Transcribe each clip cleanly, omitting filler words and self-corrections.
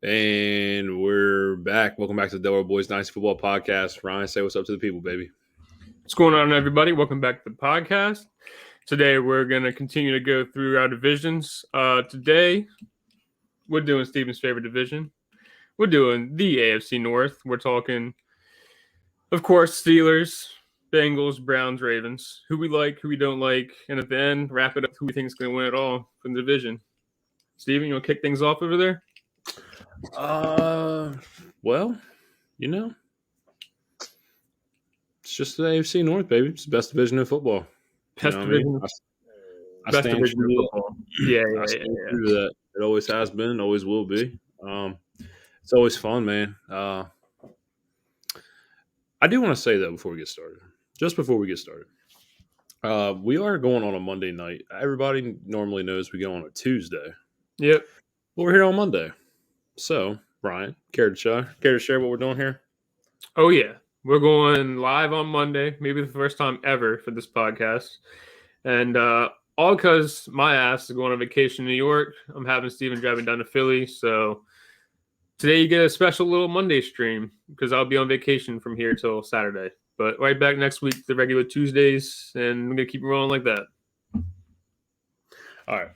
And we're back. Welcome back to the Delaware Boys Dynasty Football Podcast. Ryan, say what's up to the people, baby. What's going on, everybody? Welcome back to the podcast. Today, we're going to continue to go through our divisions. Today, we're doing Steven's favorite division. We're doing the AFC North. We're talking, of course, Steelers, Bengals, Browns, Ravens. Who we like, who we don't like. And at the end, wrap it up who we think is going to win it all from the division. Steven, you want to kick things off over there? Well, it's just the AFC North, baby. It's the best division in football. Best division. Best division in football. Yeah. That. It always has been, always will be. It's always fun, man. I do want to say that before we get started. Just before we get started. We are going on a Monday night. Everybody normally knows we go on a Tuesday. Yep. But we're here on Monday. So, Brian, care to share what we're doing here? Oh, yeah. We're going live on Monday, maybe the first time ever for this podcast. And all because my ass is going on vacation in New York. I'm having Steven driving down to Philly. So today you get a special little Monday stream because I'll be on vacation from here till Saturday. But right back next week, the regular Tuesdays, and we're going to keep rolling like that. All right.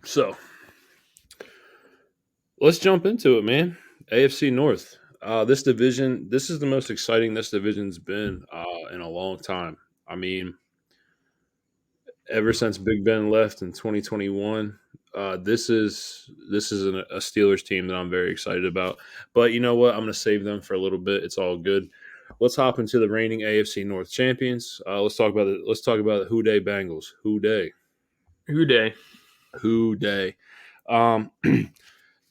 So let's jump into it, man. AFC North. This division, this is the most exciting this division's been in a long time. I mean, ever since Big Ben left in 2021, this is a Steelers team that I'm very excited about. But you know what? I'm going to save them for a little bit. It's all good. Let's hop into the reigning AFC North champions. Let's talk about the Who Dey Bengals. Who Dey? Who Dey? Who Dey?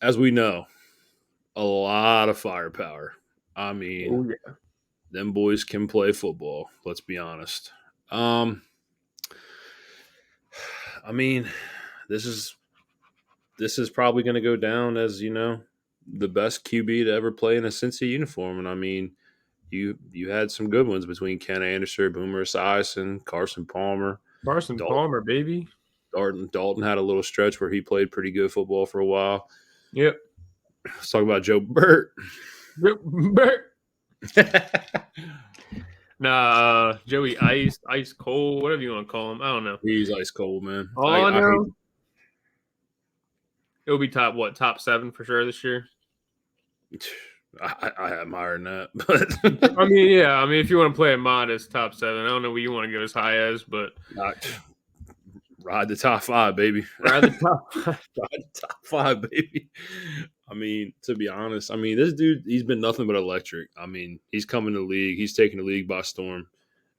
As we know, a lot of firepower. I mean, them boys can play football. Let's be honest. I mean, this is probably going to go down as, the best QB to ever play in a Cincy uniform. And I mean, you had some good ones between Ken Anderson, Boomer Esiason, Carson Palmer. Palmer, baby. Dalton had a little stretch where he played pretty good football for a while. Yep. Let's talk about Joe Burt. Burt. Joey Ice Cold, whatever you want to call him. I don't know. He's ice cold, man. I know. It'll be top 7 for sure this year. I have higher than that, but I mean, if you want to play a modest top 7, I don't know what you want to go as high as, but ride the top 5, baby. Ride the top 5. Ride the top 5, baby. I mean, to be honest, this dude, he's been nothing but electric. I mean, he's coming to the league. He's taking the league by storm.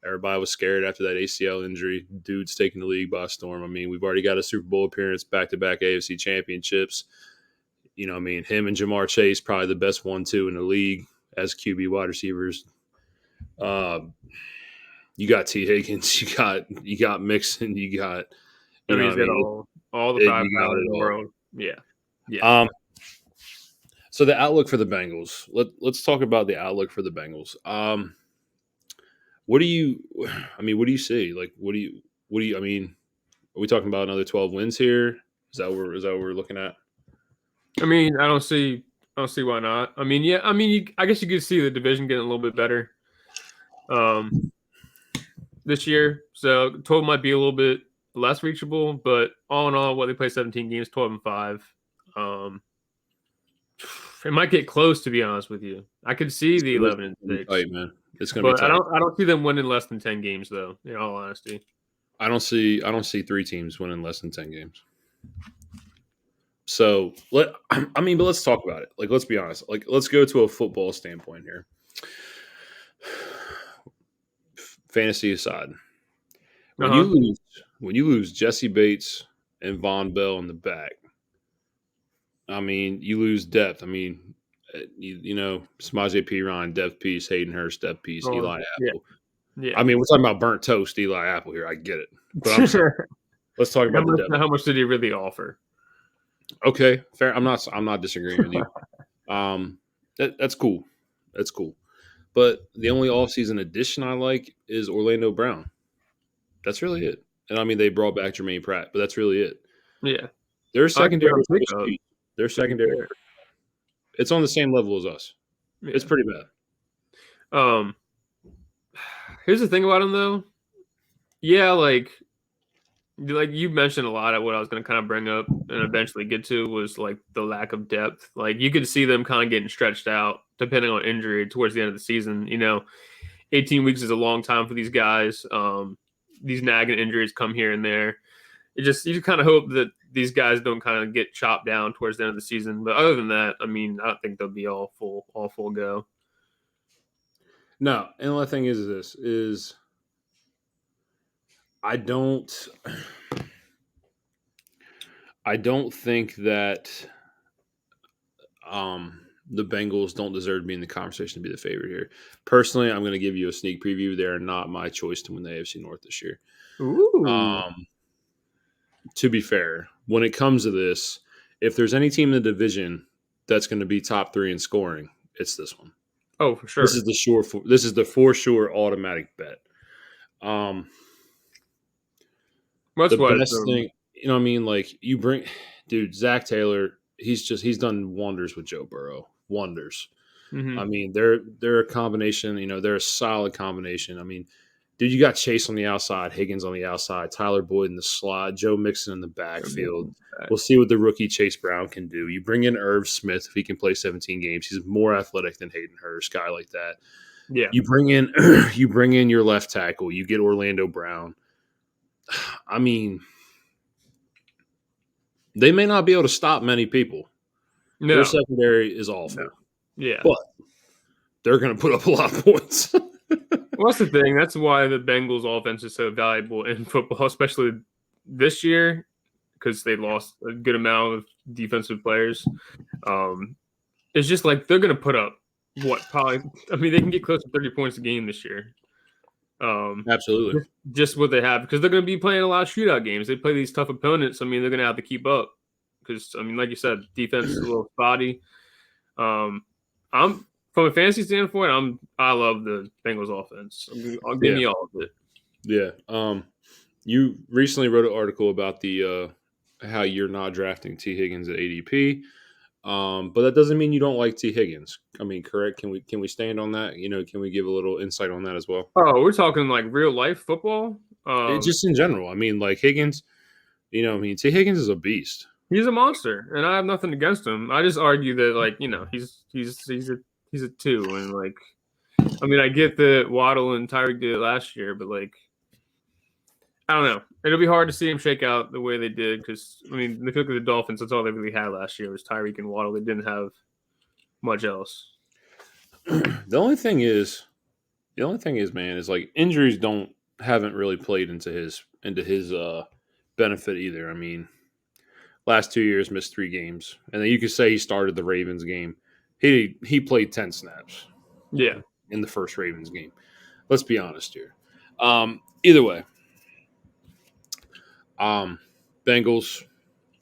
Everybody was scared after that ACL injury. Dude's taking the league by storm. I mean, we've already got a Super Bowl appearance, back-to-back AFC championships. Him and Jamar Chase, probably the best 1-2 in the league as QB wide receivers. You got T. Higgins, you got Mixon, you got all the firepower in the world. Yeah. So the outlook for the Bengals. Let's talk about the outlook for the Bengals. What do you see? Like, what do you? I mean, are we talking about another 12 wins here? Is that what we're looking at? I mean, I don't see why not. I mean, yeah. I mean, I guess you could see the division getting a little bit better this year. So 12 might be a little bit less reachable, but all in all, they play 17 games, 12-5. It might get close, to be honest with you. I could see the 11-6. Tight, man. It's gonna be tight. I don't see them winning less than 10 games, though. In all honesty, I don't see 3 teams winning less than 10 games. So but let's talk about it. Like, let's be honest. Like, let's go to a football standpoint here. Fantasy aside, when you lose Jesse Bates and Von Bell in the back, I mean, you lose depth. I mean, Samaje Perine, depth piece, Hayden Hurst, depth piece, Eli Apple. Yeah. I mean, we're talking about burnt toast, Eli Apple here. I get it. But I'm saying, let's talk about the depth. How much did he really offer? Okay, fair. I'm not disagreeing with you. That's cool. That's cool. But the only offseason addition I like is Orlando Brown. That's really it. And I mean, they brought back Jermaine Pratt, but that's really it. Yeah. Their secondary. Their secondary. It's on the same level as us. It's Yeah. pretty bad. Um, Here's the thing about him though. Yeah, like you mentioned a lot of what I was going to kind of bring up and eventually get to was like the lack of depth. Like you could see them kind of getting stretched out depending on injury towards the end of the season. 18 weeks is a long time for these guys. These nagging injuries come here and there. You kind of hope that these guys don't kind of get chopped down towards the end of the season. But other than that, I mean, I don't think they'll be all full go. No, and the only thing is this is I don't I don't think that the Bengals don't deserve to be in the conversation to be the favorite here. Personally, I'm going to give you a sneak preview. They are not my choice to win the AFC North this year. Ooh. Um, to be fair, when it comes to this, if there's any team in the division that's going to be top 3 in scoring, it's this one. Oh, for This sure. is the for sure automatic bet. Um, That's the what. best thing, you know what I mean? Like you bring, dude, Zach Taylor, he's done wonders with Joe Burrow. Wonders. I Mhm. mean, they're a combination. They're a solid combination. I mean, dude, you got Chase on the outside, Higgins on the outside, Tyler Boyd in the slot, Joe Mixon in the backfield. We'll see what the rookie Chase Brown can do. You bring in Irv Smith if he can play 17 games. He's more athletic than Hayden Hurst, guy like that. Yeah. You bring in you bring in your left tackle. You get Orlando Brown. I mean, they may not be able to stop many people. Their No. secondary is No. awful, Yeah. but they're going to put up a lot of points. Well, that's the thing. That's why the Bengals offense is so valuable in football, especially this year, because they lost a good amount of defensive players. Um, it's just like they're going to put up what probably. I mean, they can get close to 30 points a game this year. Absolutely. Just what they have because they're going to be playing a lot of shootout games. They play these tough opponents. I mean, they're going to have to keep up because I mean, like you said, defense is a little spotty. I'm from a fantasy standpoint, I love the Bengals offense. I'll give Yeah. me all of it. Yeah. You recently wrote an article about the how you're not drafting T Higgins at ADP. But that doesn't mean you don't like T Higgins. I mean, correct? Can we stand on that? Can we give a little insight on that as well? Oh, we're talking like real life football. Just in general. I mean, like Higgins. I mean, T Higgins is a beast. He's a monster, and I have nothing against him. I just argue that he's a two, and like I mean I get that Waddle and Tyreek did it last year, but like I don't know. It'll be hard to see him shake out the way they did because I mean, if you look at the Dolphins, that's all they really had last year was Tyreek and Waddle. They didn't have much else. The only thing is, man, is like injuries haven't really played into his benefit either. I mean, last 2 years missed 3 games, and then you could say he started the Ravens game. He played 10 snaps Yeah, in the first Ravens game. Let's be honest here. Either way, Bengals,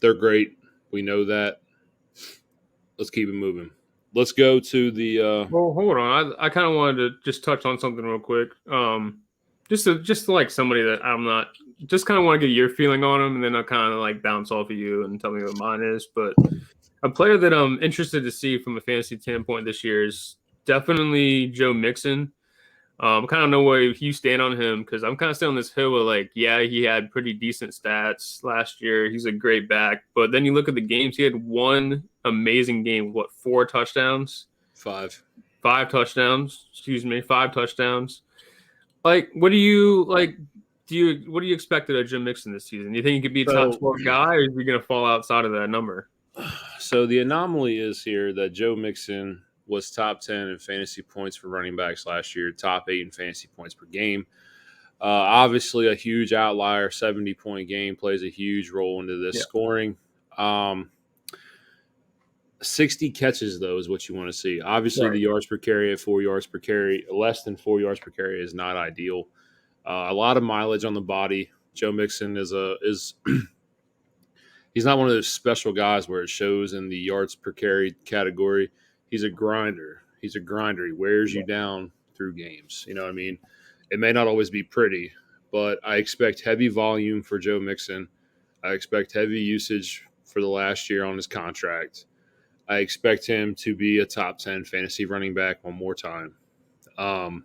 they're great. We know that. Let's keep it moving. Let's go to the. well, hold on. I kind of wanted to just touch on something real quick. Just to like somebody that I'm not, just kind of want to get your feeling on him, and then I'll kind of like bounce off of you and tell me what mine is. But a player that I'm interested to see from a fantasy standpoint this year is definitely Joe Mixon. I kind of know where you stand on him because I'm kind of still on this hill of like, yeah, he had pretty decent stats last year. He's a great back, but then you look at the games. He had one amazing game. What, 4 touchdowns? 5. 5 touchdowns. Excuse me, 5 touchdowns. Like, what do you like? What do you expect out of Jim Mixon this season? Do you think he could be a top So, 12 guy, or is he going to fall outside of that number? so the anomaly is here that Joe Mixon was top 10 in fantasy points for running backs last year, top 8 in fantasy points per game. Obviously, a huge outlier, 70-point game plays a huge role into this Yeah, scoring. 60 catches, though, is what you want to see. Obviously, right. the yards per carry at 4 yards per carry, less than 4 yards per carry is not ideal. A lot of mileage on the body. Joe Mixon is he's not one of those special guys where it shows in the yards per carry category. He's a grinder. He's a grinder. He wears you down through games. You know what I mean? It may not always be pretty, but I expect heavy volume for Joe Mixon. I expect heavy usage for the last year on his contract. I expect him to be a top 10 fantasy running back one more time. And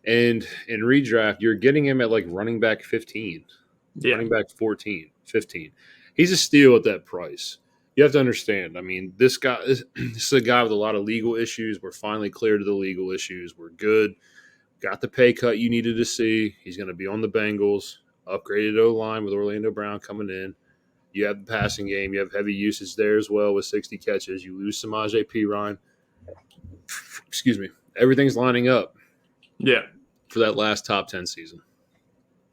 in redraft, you're getting him at like running back 15, Yeah. running back 14, 15. He's a steal at that price. You have to understand. I mean, this is a guy with a lot of legal issues. We're finally cleared of the legal issues. We're good. Got the pay cut you needed to see. He's going to be on the Bengals. Upgraded O-line with Orlando Brown coming in. You have the passing game. You have heavy usage there as well with 60 catches. You lose Samaje Perine. Excuse me. Everything's lining up Yeah. for that last top 10 season.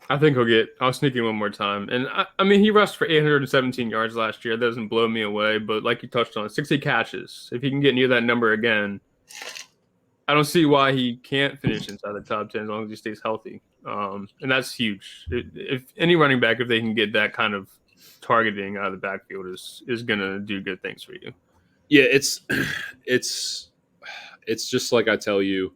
I think I'll sneak in one more time. And I mean, he rushed for 817 yards last year. That doesn't blow me away, but like you touched on, 60 catches. If he can get near that number again, I don't see why he can't finish inside the top 10 as long as he stays healthy. And that's huge. If any running back, if they can get that kind of targeting out of the backfield, is going to do good things for you. Yeah, it's just like I tell you,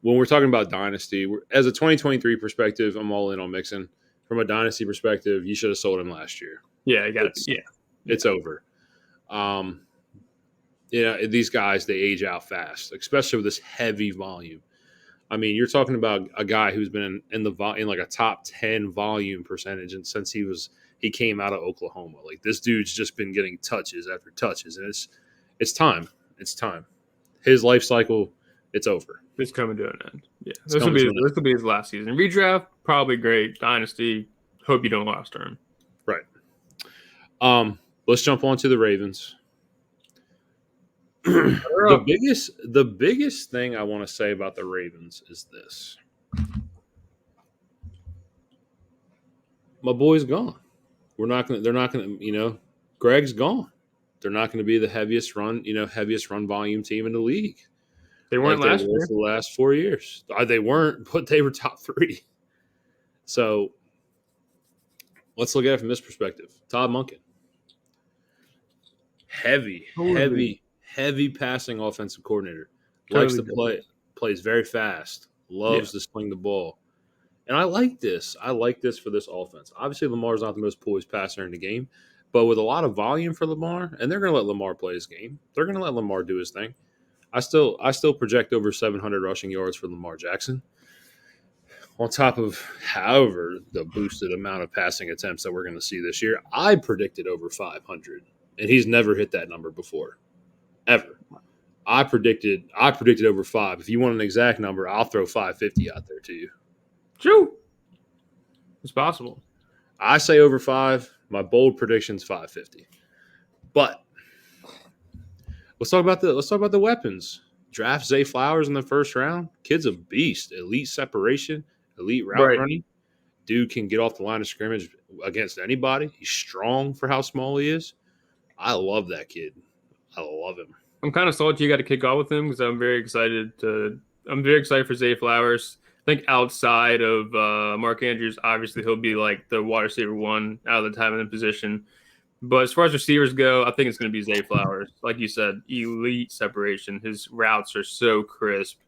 when we're talking about dynasty, as a 2023 perspective, I'm all in on Mixon. From a dynasty perspective, you should have sold him last year. Yeah, you got it. Yeah, it's over. These guys, they age out fast, especially with this heavy volume. I mean, you're talking about a guy who's been in like a top 10 volume percentage, and since he came out of Oklahoma, like this dude's just been getting touches after touches, and it's time. It's time. His life cycle, it's over. It's coming to an end. Yeah, this will be his last season. Redraft, probably great. Dynasty, hope you don't last term. Right. Let's jump on to the Ravens. The biggest thing I want to say about the Ravens is this. My boy's gone. They're not gonna, Greg's gone. They're not going to be the heaviest run volume team in the league. They weren't last year. For the last 4 years. They weren't, but they were top 3. So let's look at it from this perspective. Todd Monken. Heavy passing offensive coordinator. Likes to play, plays very fast, loves to sling the ball. And I like this. I like this for this offense. Obviously, Lamar's not the most poised passer in the game, but with a lot of volume for Lamar, and they're going to let Lamar play his game. They're going to let Lamar do his thing. I still project over 700 rushing yards for Lamar Jackson. On top of, however, the boosted amount of passing attempts that we're going to see this year, I predicted over 500, and he's never hit that number before, ever. I predicted over 5. If you want an exact number, I'll throw 550 out there to you. True. It's possible. I say over 5. My bold prediction's 550. But let's talk about the weapons. Draft Zay Flowers in the first round. Kid's a beast. Elite separation, elite route running. Dude can get off the line of scrimmage against anybody. He's strong for how small he is. I love that kid. I love him. I'm kind of salty you got to kick off with him because I'm very excited for Zay Flowers. I think outside of Mark Andrews, obviously he'll be like the wide receiver 1 out of the time in the position. But as far as receivers go, I think it's going to be Zay Flowers. Like you said, elite separation. His routes are so crisp.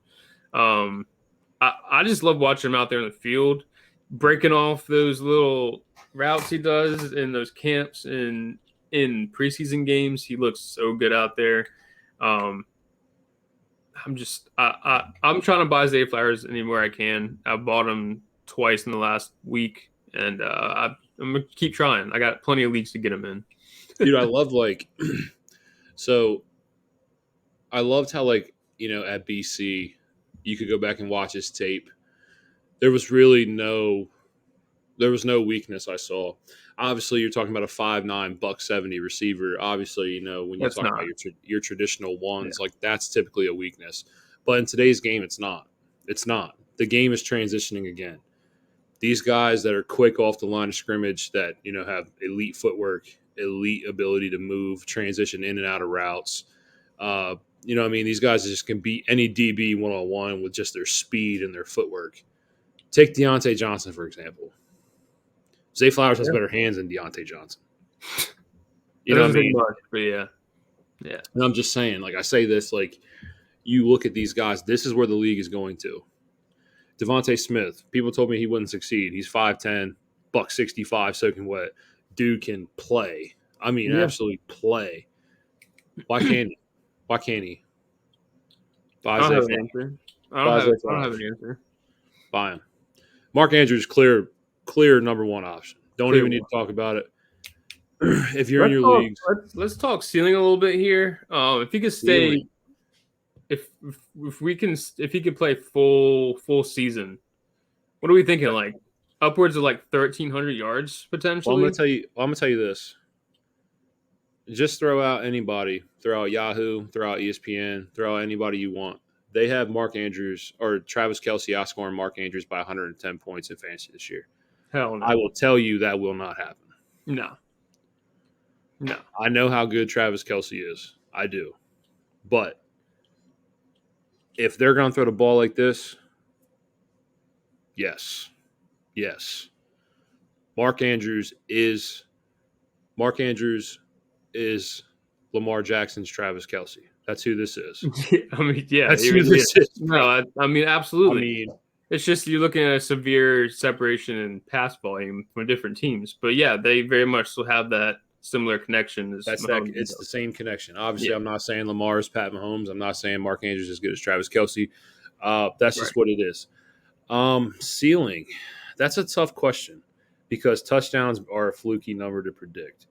I just love watching him out there in the field, breaking off those little routes he does in those camps and in preseason games. He looks so good out there. I'm trying to buy Zay Flowers anywhere I can. I bought him twice in the last week, and I'm gonna keep trying. I got plenty of leagues to get him in. Dude, I love so I loved how at BC you could go back and watch his tape. There was no weakness I saw. Obviously, you're talking about a 5'9", $170 receiver. Obviously, when you're talking about your traditional ones, that's typically a weakness. But in today's game, it's not. It's not. The game is transitioning again. These guys that are quick off the line of scrimmage that, have elite footwork, elite ability to move, transition in and out of routes. These guys just can beat any DB one-on-one with just their speed and their footwork. Take Deontay Johnson, for example. Zay Flowers has better hands than Deontay Johnson. You know what I mean? Yeah. And I'm just saying, I say this, you look at these guys, this is where the league is going to. Devontae Smith, people told me he wouldn't succeed. He's 5'10", $165, soaking wet. Dude can play. I mean, absolutely play. Why can't he? Why can't he? I don't Bozay have an Fly. answer. I Bozay don't have Fly. an answer. Buy him. Mark Andrews, clear number one option. Don't Clear even need one. to talk about it. If you're in your Talk. leagues, Let's talk ceiling a little bit here. If he could stay, ceiling. if he could play full season, what are we thinking? Like upwards of like 1,300 yards Well, I'm gonna potentially. tell you. I'm gonna tell you this. Just throw out anybody. Throw out Yahoo. Throw out ESPN. Throw out anybody you want. They have Mark Andrews or Travis Kelce outscoring Mark Andrews by 110 points in fantasy this year. Hell no. I will tell you that will not happen. No. No. I know how good Travis Kelce is. I do. But if they're going to throw the ball like this, yes. Yes. Mark Andrews is Lamar Jackson's Travis Kelce. That's who this is. I mean, yeah, That's he who really this is. is, bro. No, I mean, I absolutely. mean, It's just you're looking at a severe separation in pass volume from different teams. But yeah, they very much will have that similar connection as Mahomes. it's the same connection. Obviously, Yeah, I'm not saying Lamar is Pat Mahomes. I'm not saying Mark Andrews is as good as Travis Kelce. That's right. just what it is. Ceiling. That's a tough question because touchdowns are a fluky number to predict.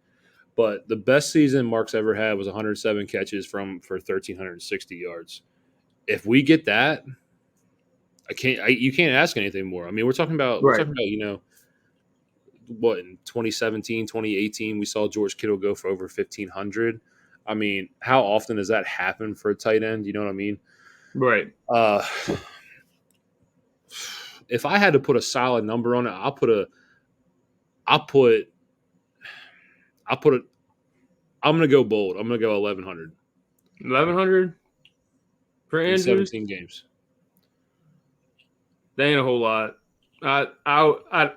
But the best season Mark's ever had was 107 catches for 1,360 yards. If we get that, you can't ask anything more. I mean, we're talking about Right. what in 2017, 2018 we saw George Kittle go for over 1,500. I mean, how often does that happen for a tight end? You know what I mean? Right. If I had to put a solid number on it, I'll put it. I'm gonna go bold. I'm gonna go 1,100 1,100 for in Andrews. 17 games. That ain't a whole lot. I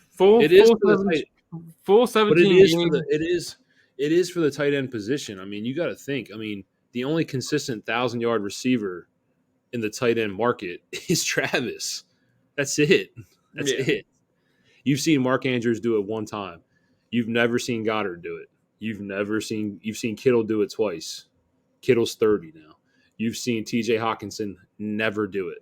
full It is full for the 17, tight, full but 17 games. it is for the tight end position. I mean, you got to think. I mean, the only consistent 1,000-yard receiver in the tight end market is Travis. That's it. That's Yeah. it. You've seen Mark Andrews do it one time. You've never seen Goddard do it. You've seen Kittle do it twice. Kittle's 30 now. You've seen TJ Hawkinson never do it.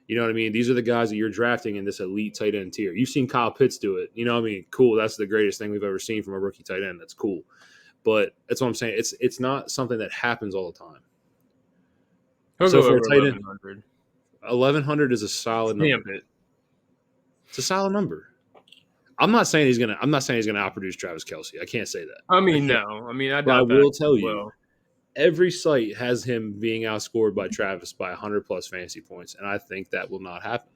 You know what I mean? These are the guys that you're drafting in this elite tight end tier. You've seen Kyle Pitts do it. You know what I mean? Cool. That's the greatest thing we've ever seen from a rookie tight end. That's cool. But that's what I'm saying. It's not something that happens all the time. He'll So go for over a tight end, 1,100. 1,100 is a solid Stamp number. it. It's a solid number. I'm not saying he's gonna outproduce Travis Kelce. I can't say that. I mean, no. I mean, I But I doubt that. will tell you, Well, every site has him being outscored by Travis by 100 plus fantasy points, and I think that will not happen.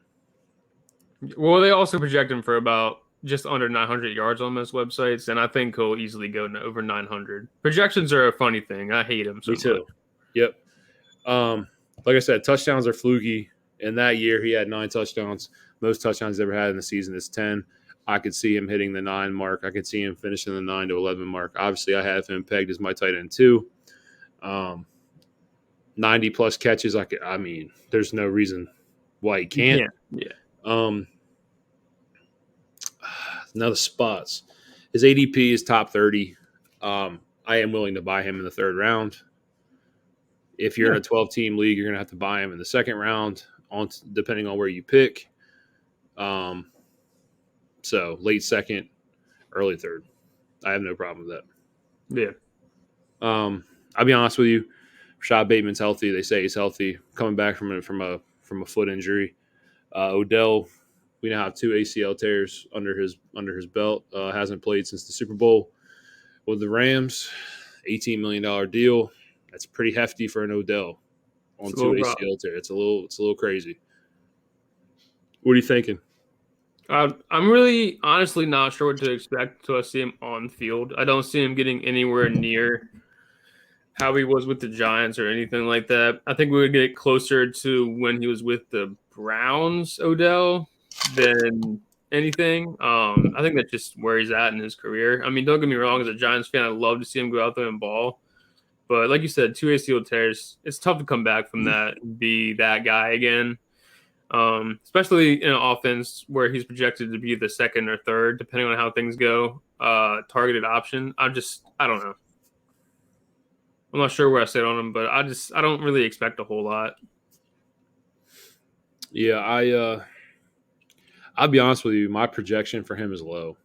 well, they also project him for about just under 900 yards on most websites, and I think he'll easily go over 900. Projections are a funny thing. I hate them so Me too. much. Yep. Like I said, touchdowns are fluky. In that year, he had 9 touchdowns. Most touchdowns he's ever had in the season is 10. I could see him hitting the 9 mark. I could see him finishing the 9 to 11 mark. Obviously, I have him pegged as my tight end too. 90 plus catches. I mean, there's no reason why he can't. Yeah. Now the spots. His ADP is top 30. I am willing to buy him in the 3rd round. If you're in a 12-team league, you're going to have to buy him in the 2nd round, depending on where you pick. So late 2nd, early 3rd. I have no problem with Yeah. that. I'll be honest with you. Rashad Bateman's healthy. They say he's healthy, coming back from a foot injury. Odell, we now have 2 ACL tears under his belt. Hasn't played since the Super Bowl with the Rams. $18 million deal. That's pretty hefty for an Odell on 2 ACL tears. It's a little crazy. What are you thinking? I'm really honestly not sure what to expect until I see him on the field. I don't see him getting anywhere near how he was with the Giants or anything like that. I think we would get closer to when he was with the Browns, Odell, than anything. I think that's just where he's at in his career. I mean, don't get me wrong, as a Giants fan, I'd love to see him go out there and ball. But like you said, 2 ACL tears, it's tough to come back from that and be that guy again. Especially in an offense where he's projected to be the 2nd or 3rd, depending on how things go, targeted option. I don't know. I'm not sure where I sit on him, but I don't really expect a whole lot. Yeah, I'll be honest with you. My projection for him is low.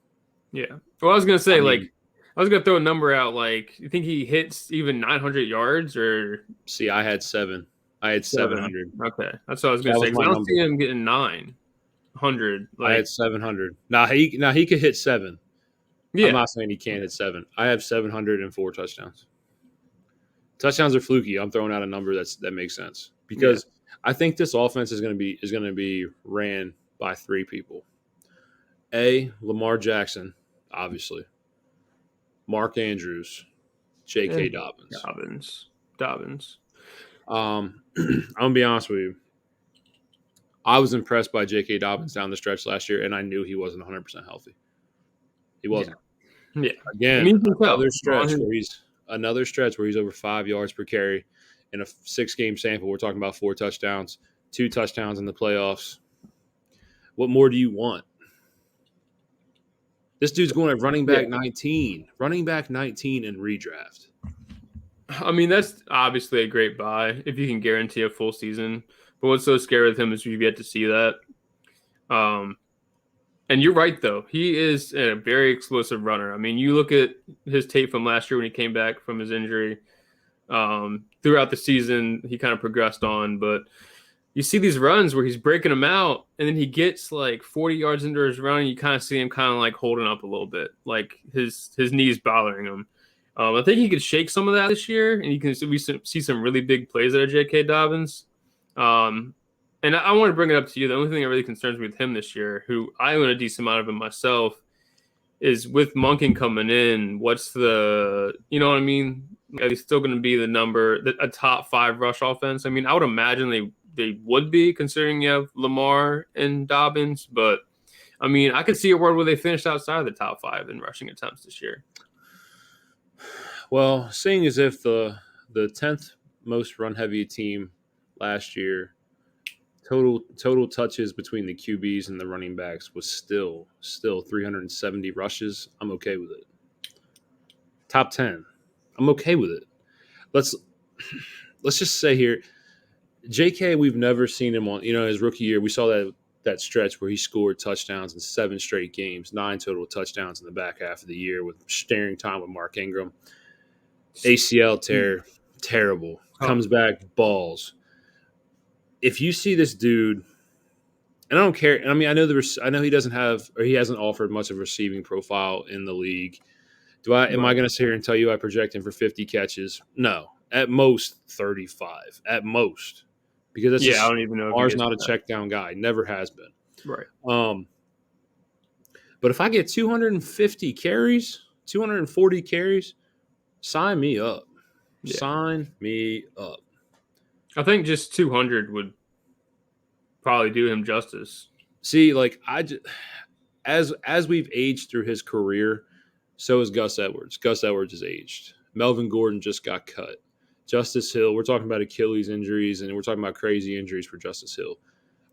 Yeah. Well, I was gonna say I mean, I was gonna throw a number out. Like, you think he hits even 900 yards or see, I had 7. I had 7? 700. Okay, that's what I was gonna That say was because my I don't number. see him getting 900. I had Like, 700. Now he could hit 7. I'm yeah, not saying he can't hit 7. I have 704 touchdowns. Touchdowns are fluky. I'm throwing out a number that makes sense yeah, because I think this offense is going to be ran by 3 people. Lamar Jackson, obviously. Mark Andrews, yeah. J.K. Dobbins. Dobbins. I'm gonna be honest with you. I was impressed by J.K. Dobbins down the stretch last year, and I knew he wasn't 100% healthy. He Yeah, wasn't. yeah. I Again, mean, you can another tell on stretch his. where he's over 5 yards per carry in a 6-game sample. We're talking about 4 touchdowns, 2 touchdowns in the playoffs. What more do you want? This dude's going at Yeah, running back 19 in redraft. I mean, that's obviously a great buy if you can guarantee a full season. But what's so scary with him is we've yet to see that. Um, and you're right, though. He is a very explosive runner. I mean, you look at his tape from last year when he came back from his injury. Throughout the season, he kind of progressed on, but you see these runs where he's breaking them out, and then he gets like 40 yards into his run, and you kind of see him kind of like holding up a little bit, like his knees bothering him. I think he could shake some of that this year, and you can see some really big plays out of J.K. Dobbins. Um, and I want to bring it up to you. The only thing that really concerns me with him this year, who I own a decent amount of him myself, is with Monken coming in. What's you know what I mean? Are they still going to be a top 5 rush offense? I mean, I would imagine they would be, considering you have Lamar and Dobbins, but I mean, I could see a world where they finished outside of the top 5 in rushing attempts this year. Well, seeing as if the 10th most run heavy team last year, total touches between the QBs and the running backs was still 370 rushes. I'm okay with it. Top 10. I'm okay with it. Let's just say here, JK, we've never seen him on, his rookie year. We saw that stretch where he scored touchdowns in 7 straight games, 9 total touchdowns in the back half of the year with sharing time with Mark Ingram. ACL tear, terrible. Comes back, balls. If you see this dude, and I don't care. I mean, I know he doesn't have, or he hasn't offered much of a receiving profile in the league. Am I going to sit here and tell you I project him for 50 catches? No, at most 35, at most, because that's Yeah, I just don't even know if he Lamar's gets not a that. check down guy, never has been. Right. But if I get 250 carries, 240 carries, sign me up. Yeah. Sign me up. I think just 200 would probably do him justice. See, like as we've aged through his career, so is Gus Edwards. Gus Edwards is aged. Melvin Gordon just got cut. Justice Hill, we're talking about Achilles injuries, and we're talking about crazy injuries for Justice Hill.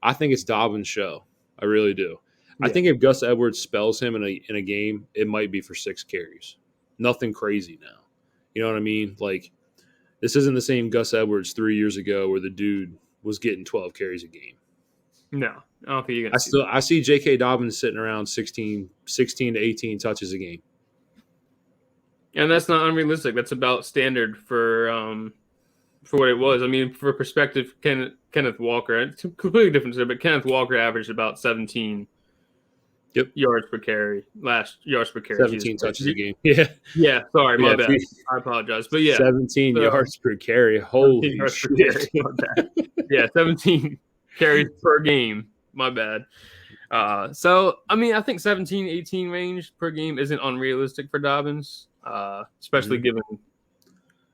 I think it's Dobbins' show. I really do. I think if Gus Edwards spells him in a game, it might be for 6 carries. Nothing crazy now. You know what I mean? Like, this isn't the same Gus Edwards 3 years ago where the dude was getting 12 carries a game. No, I don't think you're going to see that. I see J.K. Dobbins sitting around 16 to 18 touches a game. And that's not unrealistic. That's about standard for what it was. I mean, for perspective, Kenneth Walker, it's a completely different, but Kenneth Walker averaged about 17 yards per carry. 17 touches a game. Yeah. Yeah, sorry, my Yeah, bad. I apologize. But yeah. 17 yards per carry. 17 Holy yards shit. per carry. My bad. Yeah, 17 carries per game. My bad. So, I mean, I think 17, 18 range per game isn't unrealistic for Dobbins, especially given.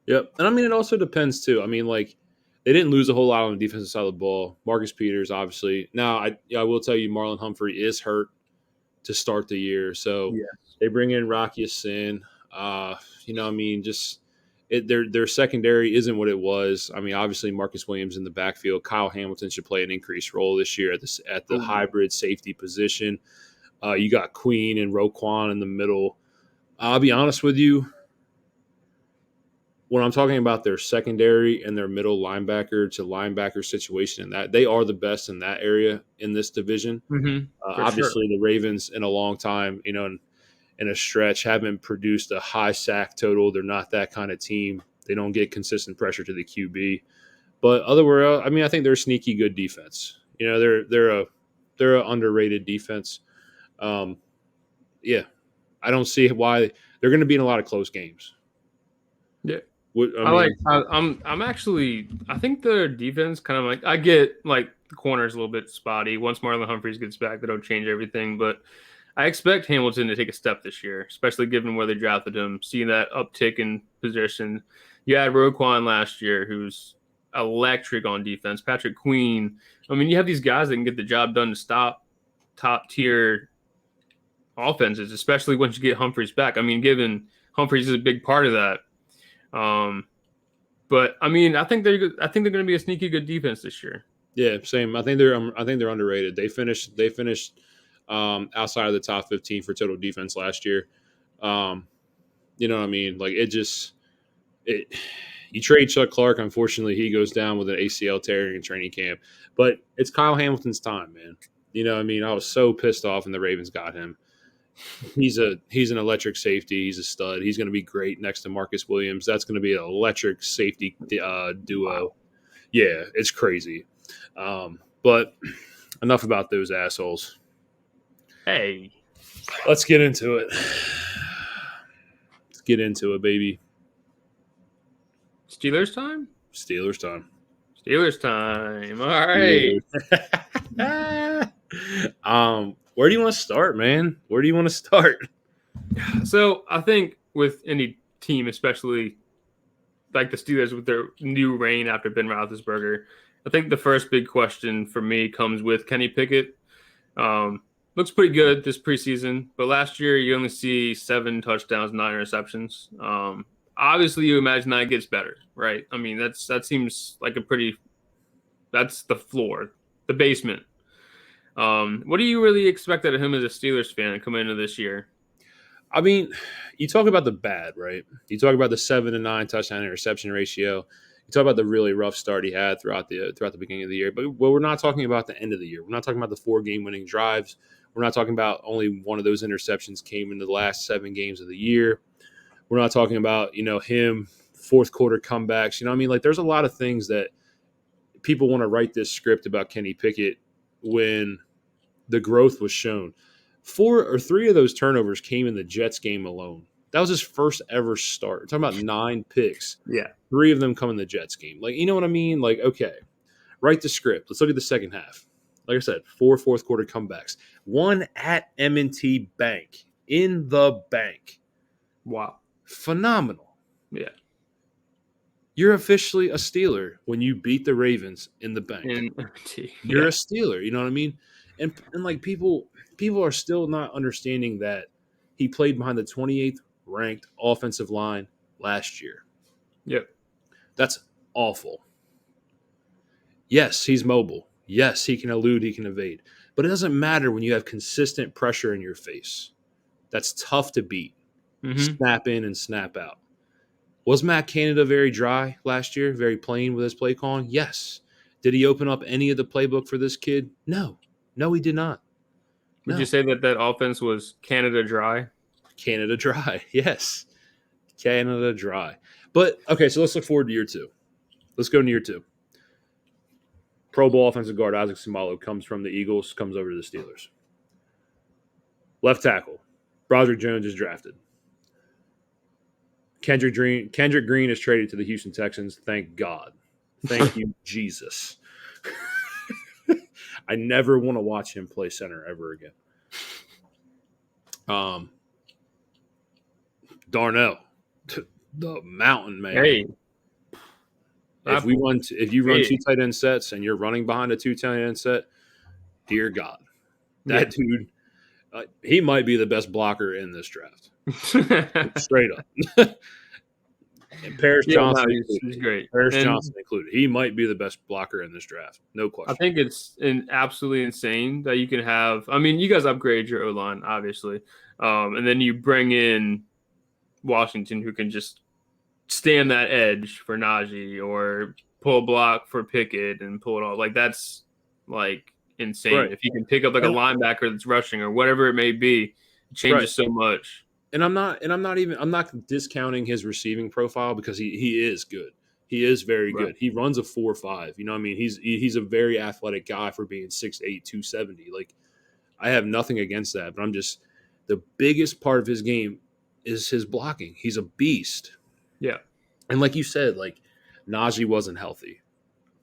Yep. And I mean, it also depends, too. I mean, like, they didn't lose a whole lot on the defensive side of the ball. Marcus Peters, obviously. Now, I will tell you, Marlon Humphrey is hurt to start the year. So they bring in Rocky Sin. I mean, just their secondary isn't what it was. I mean, obviously Marcus Williams in the backfield. Kyle Hamilton should play an increased role this year at the hybrid safety position. You got Queen and Roquan in the middle. I'll be honest with you. when I'm talking about their secondary and their middle linebacker to linebacker situation, and that they are the best in that area in this division. For sure. Obviously, the Ravens in a long time, in a stretch, haven't produced a high sack total. They're not that kind of team. They don't get consistent pressure to the QB. But otherwise, I mean, I think they're a sneaky good defense. They're an underrated defense. Um, yeah, I don't see why they're going to be in a lot of close games. Yeah. I mean, I'm actually I think their defense kind of like I get like the corner's a little bit spotty. Once Marlon Humphreys gets back, they don't change everything, but I expect Hamilton to take a step this year, especially given where they drafted him, seeing that uptick in position. You had Roquan last year, who's electric on defense. Patrick Queen. I mean, you have these guys that can get the job done to stop top tier offenses, especially once you get Humphreys back. I mean, given Humphreys is a big part of that. But I mean, I think they're going to be a sneaky good defense this year. yeah, same. I think they're underrated. They finished outside of the top 15 for total defense last year. You know what I mean? Like you trade Chuck Clark. Unfortunately, he goes down with an ACL tearing in training camp. But it's Kyle Hamilton's time, man. You know what I mean? I was so pissed off when the Ravens got him. He's an electric safety. He's a stud. He's going to be great next to Marcus Williams. That's going to be an electric safety duo. Wow. Yeah, it's crazy. But enough about those assholes. Hey, let's get into it. Let's get into it, baby. Steelers time? Steelers time. Steelers time. All right. Where do you want to start, man? Where do you want to start? So I think with any team, especially like the Steelers with their new reign after Ben Roethlisberger, I think the first big question for me comes with Kenny Pickett. Looks pretty good this preseason, but last year you only see 7 touchdowns, 9 interceptions. Obviously, you imagine that gets better, right? I mean, that seems like that's the floor, the basement. What do you really expect out of him as a Steelers fan coming into this year? I mean, you talk about the bad, right? You talk about the 7 to 9 touchdown interception ratio. You talk about the really rough start he had throughout the beginning of the year. But we're not talking about the end of the year. We're not talking about the 4 game winning drives. We're not talking about only one of those interceptions came into the last 7 games of the year. We're not talking about, him fourth quarter comebacks. You know what I mean? Like, there's a lot of things that people want to write this script about Kenny Pickett when the growth was shown. 4 or 3 of those turnovers came in the Jets game alone. That was his first ever start. We're talking about 9 picks. Yeah. 3 of them come in the Jets game. Like, you know what I mean? Like, okay, write the script. Let's look at the second half. Like I said, 4 fourth quarter comebacks. 1 at M&T Bank. In the bank. Wow. Phenomenal. Yeah. You're officially a Steeler when you beat the Ravens in the bank. You're a Steeler. You know what I mean? And like people are still not understanding that he played behind the 28th ranked offensive line last year. Yep. That's awful. Yes, he's mobile. Yes, he can elude, he can evade. But it doesn't matter when you have consistent pressure in your face. That's tough to beat. Mm-hmm. Snap in and snap out. Was Matt Canada very dry last year, very plain with his play calling? Yes. Did he open up any of the playbook for this kid? No. No, he did not. Would you say that offense was Canada dry? Canada dry, yes. Canada dry. But, okay, so let's look forward to year 2. Let's go into year 2. Pro Bowl offensive guard Isaac Seumalo comes from the Eagles, comes over to the Steelers. Left tackle, Broderick Jones is drafted. Kendrick Green is traded to the Houston Texans. Thank God. Thank you, Jesus. I never want to watch him play center ever again. Darnell, the mountain man. Hey, if you run 2 tight end sets and you're running behind a 2 tight end set, dear God, that dude, he might be the best blocker in this draft. Straight up. And Paris Johnson, he's great. Johnson included. He might be the best blocker in this draft. No question. I think it's absolutely insane that you can have. I mean, you guys upgrade your O-line, obviously. And then you bring in Washington, who can just stand that edge for Najee or pull a block for Pickett and pull it off. Like that's like insane. Right. If you can pick up like a And, linebacker that's rushing or whatever it may be, it right. changes so much. And I'm not discounting his receiving profile because he is good. He is very Right. good. He runs a 4.5. You know what I mean? He's a very athletic guy for being 6'8", 270. Like, I have nothing against that, but I'm just the biggest part of his game is his blocking. He's a beast. Yeah. And like you said, like Najee wasn't healthy.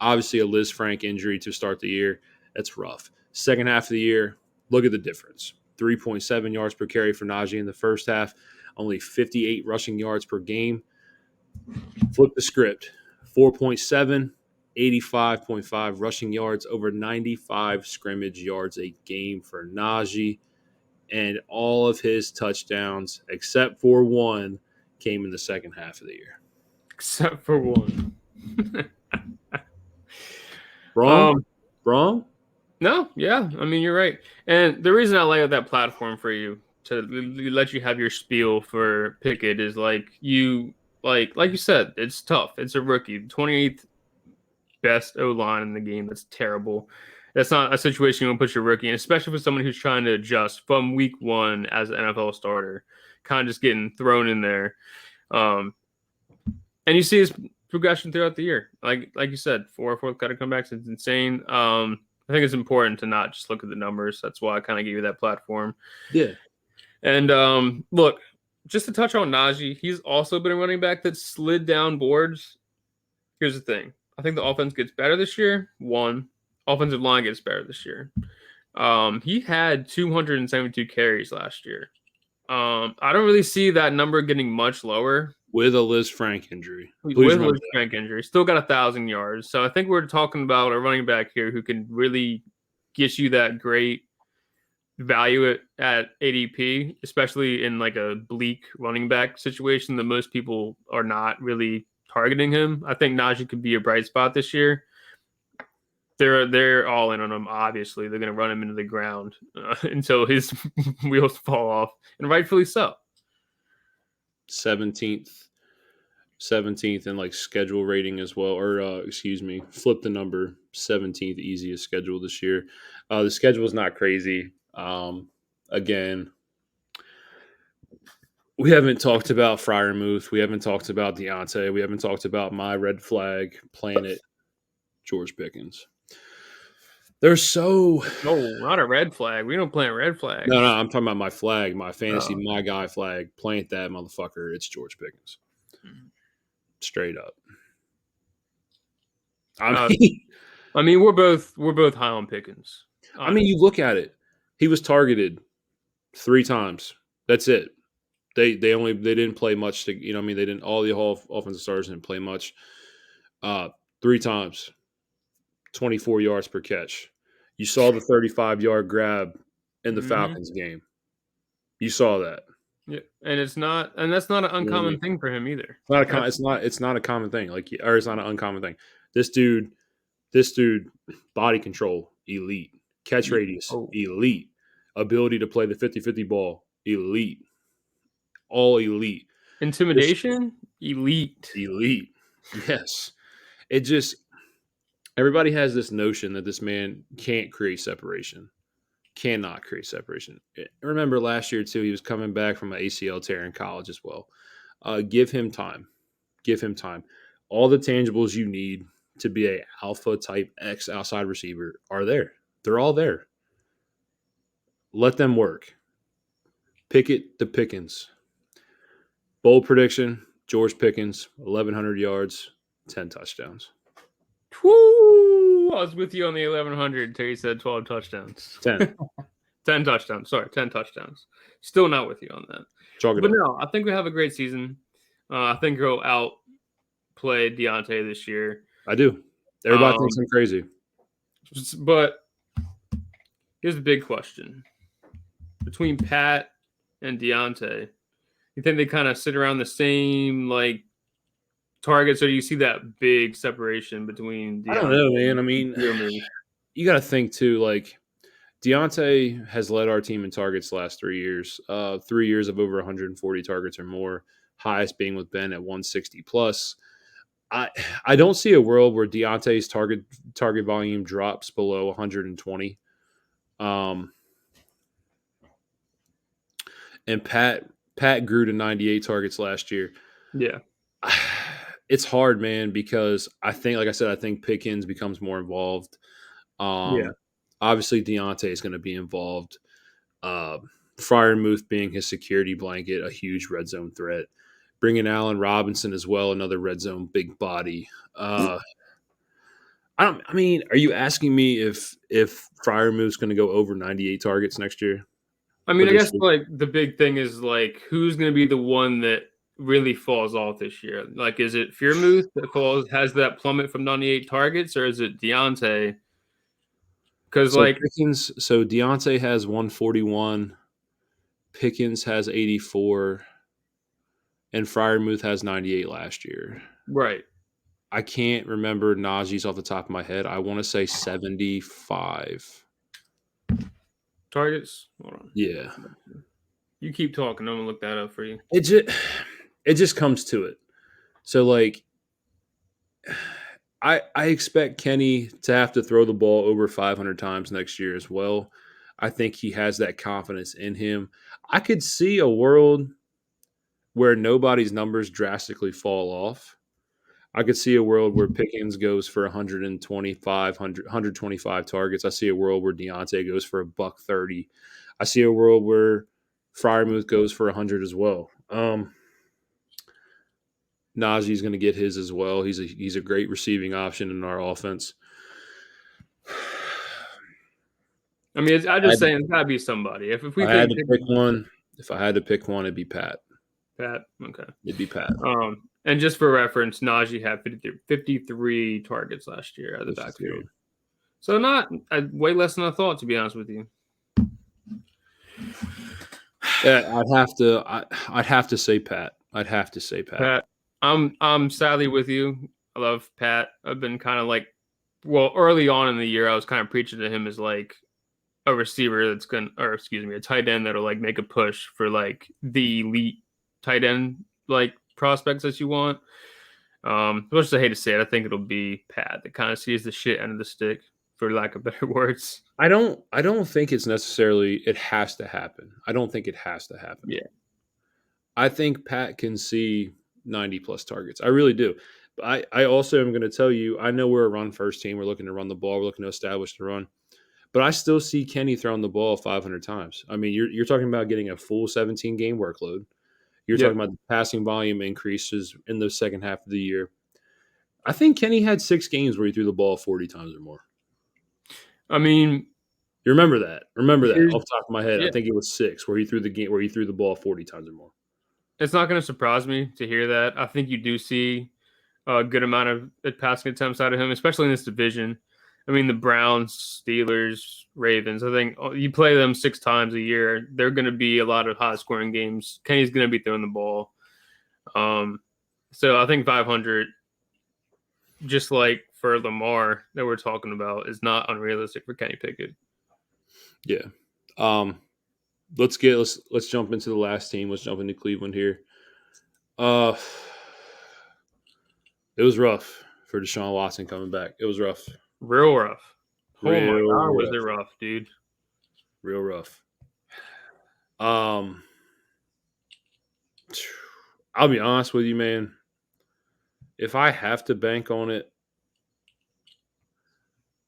Obviously a Liz Frank injury to start the year. That's rough. Second half of the year, look at the difference. 3.7 yards per carry for Najee in the first half, only 58 rushing yards per game. Flip the script. 4.7, 85.5 rushing yards, over 95 scrimmage yards a game for Najee. And all of his touchdowns, except for one, came in the second half of the year. Except for one. Wrong? Wrong? No, yeah. I mean, you're right. And the reason I lay out that platform for you to let you have your spiel for Pickett is like you you said, it's tough. It's a rookie, 28th best O line in the game. That's terrible. That's not a situation you want to put your rookie in, especially for someone who's trying to adjust from week one as an NFL starter, kind of just getting thrown in there. And you see his progression throughout the year. Like you said, fourth got to comebacks. It's insane. I think it's important to not just look at the numbers. That's why I kind of gave you that platform. Yeah. And look, just to touch on Najee, he's also been a running back that slid down boards. Here's the thing. I think the offense gets better this year. One, offensive line gets better this year. He had 272 carries last year. I don't really see that number getting much lower. With a Liz Frank injury. With Please Liz Frank injury. Still got 1,000 yards. So I think we're talking about a running back here who can really get you that great value at ADP, especially in like a bleak running back situation that most people are not really targeting him. I think Najee could be a bright spot this year. They're all in on him. Obviously, they're going to run him into the ground until his wheels fall off, and rightfully so. 17th in like schedule rating as well, or flip the number. 17th easiest schedule this year. The schedule is not crazy. Again, we haven't talked about Freiermuth. We haven't talked about Deontay. We haven't talked about my red flag planet, George Pickens. They're so no, not a red flag. We don't plant red flags. No, I'm talking about my flag, my fantasy, my guy flag. Plant that motherfucker. It's George Pickens. Straight up. I mean, we're both high on Pickens. I mean, you look at it. He was targeted 3 times. That's it. They didn't play much. They didn't. All the offensive starters didn't play much. 3 times, 24 yards per catch. You saw the 35-yard grab in the Falcons game. You saw that. Yeah, and that's not an uncommon thing for him either. It's not a common thing. It's not an uncommon thing. This dude, body control, elite. Catch radius, elite. Ability to play the 50-50 ball, elite. All elite. Intimidation, elite. Elite. Yes. It just everybody has this notion that this man can't create separation. Cannot create separation. Remember last year too, he was coming back from an ACL tear in college as well. Give him time. Give him time. All the tangibles you need to be a alpha type X outside receiver are there. They're all there. Let them work. Pickett the Pickens. Bold prediction, George Pickens, 1,100 yards, 10 touchdowns. Woo! I was with you on the 1,100 until you said 12 touchdowns. 10. 10 touchdowns. Sorry, 10 touchdowns. Still not with you on that. But no, I think we have a great season. I think he'll outplay Deontay this year. I do. Everybody thinks I'm crazy. But here's the big question. Between Pat and Deontay, you think they kind of sit around the same targets, or do you see that big separation between Deontay? I don't know, man. I mean, you got to think too, Deontay has led our team in targets the last 3 years. 3 years of over 140 targets or more. highest being with Ben at 160 plus. I don't see a world where Deontay's target volume drops below 120. And Pat grew to 98 targets last year. Yeah. It's hard, man, because I think, like I said, I think Pickens becomes more involved. Yeah. Obviously, Deontay is going to be involved. Freiermuth being his security blanket, a huge red zone threat. Bringing Allen Robinson as well, another red zone big body. I mean, are you asking me if Freiermuth's going to go over 98 targets next year? I mean, I guess like the big thing is like who's going to be the one that really falls off this year? Like, is it Freiermuth that has that plummet from 98 targets, or is it Deontay? Because So like Pickens, so Deontay has 141, Pickens has 84, and Freiermuth has 98 last year. right. I can't remember Najee's off the top of my head. I want to say 75 Targets. Hold on. Yeah, You keep talking. I'm gonna look that up for you. it just comes to it. So like, I expect Kenny to have to throw the ball over 500 times next year as well. I think he has that confidence in him. I could see a world where nobody's numbers drastically fall off. I could see a world where Pickens goes for 125 targets. I see a world where Deontay goes for $130. I see a world where Freiermuth goes for 100 as well. Najee's going to get his as well. He's a great receiving option in our offense. I mean, I'm just saying it's got to be somebody. If we I had think to pick one, if I had to pick one, it'd be Pat. Pat, okay, It'd be Pat. And just for reference, Najee had 53 targets last year at the backfield, so not way less than I thought, to be honest with you. Yeah, I'd have to say Pat. I'd have to say Pat. Pat, I'm sadly with you. I love Pat. I've been kind of like, well, early on in the year, I was kind of preaching to him as like a receiver that's gonna, or excuse me, a tight end that'll like make a push for like the elite tight end like prospects that you want. As much as I hate to say it, I think it'll be Pat that kind of sees the shit end of the stick, for lack of better words. I don't think it's necessarily it has to happen. I don't think it has to happen. Yeah. I think Pat can see 90 plus targets. I really do. But I also am going to tell you, I know we're a run first team. We're looking to run the ball. We're looking to establish the run. But I still see Kenny throwing the ball 500 times. I mean, you're talking about getting a full 17 game workload. You're talking about the passing volume increases in the second half of the year. I think Kenny had 6 games where he threw the ball 40 times or more. I mean, you remember that? Remember that off the top of my head. Yeah. I think it was 6 where he threw the ball 40 times or more. It's not going to surprise me to hear that. I think you do see a good amount of passing attempts out of him, especially in this division. I mean, the Browns, Steelers, Ravens, I think you play them 6 times a year. They're going to be a lot of high-scoring games. Kenny's going to be throwing the ball. So I think 500, just like for Lamar that we're talking about, is not unrealistic for Kenny Pickett. Yeah. Let's jump into the last team. Let's jump into Cleveland here. It was rough for Deshaun Watson coming back. It was rough. Real rough. Oh my God, rough. was it rough, dude? Real rough. I'll be honest with you, man. If I have to bank on it,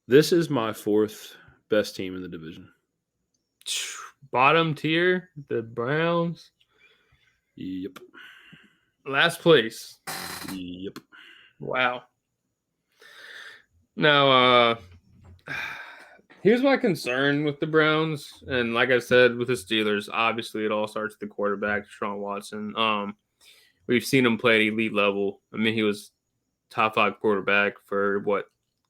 this is my 4th best team in the division. Bottom tier, the Browns. Yep. Last place. Yep. Wow. Now, here's my concern with the Browns, and like I said, with the Steelers, obviously it all starts with the quarterback, Deshaun Watson. We've seen him play at elite level. I mean, he was top 5 quarterback for what,